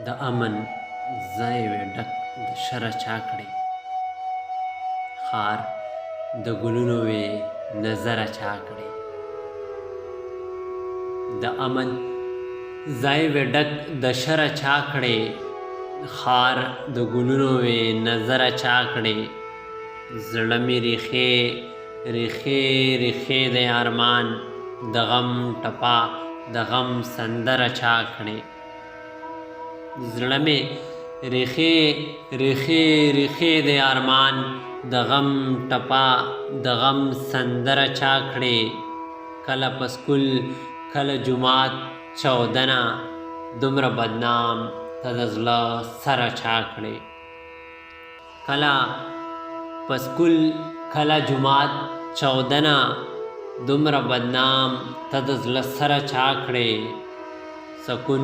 د امن ځای وې ډک د شره چا کړې، ښار د ګلونو وې نظره چا کړې. د امن ځای وې ډک د شره چا کړې، ښار د ګلونو وې نظره چا کړې. زړه مې ریښې ریښې ریښې د ارمان، د غم ټپه د غم سندره چا کړې. زړه مې ریښې ریښې ریښې د ارمان، د غم ټپه د غم سندره چا کړې. کله په سکول کله جومات چاودنه، دومره بدنام ته د زړه سره چا کړې. کله په سکول کله جومات چاودنه، دومره بدنام ته د زړه سره چا کړې. سکون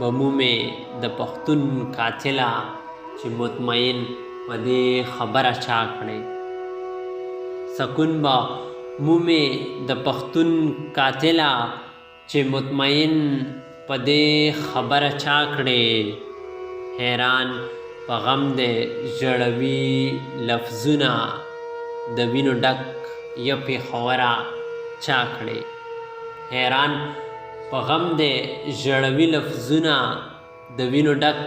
به مومې د پښتون قاتله، چې مطمئن په دې خبره چا کړې. سکون به مومې د پښتون قاتله، چې مطمئن په دې خبره چا کړې. حیران په غم دې ژړوي لفظونه، د وینو ډک یا پېښوره چا کړې. حیران په غم دې ژړوي لفظونه، د وینو ډک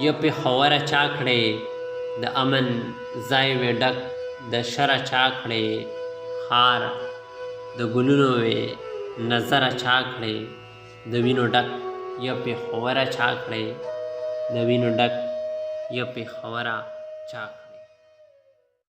یا پېښوره چا کړې. د امن ځای وې ډک د شره چا کړې، ښار د ګلونو وې نظره چا کړې. د وینو ډک یا پېښوره چا کړې، د وینو ډک یا پېښوره چا کړې.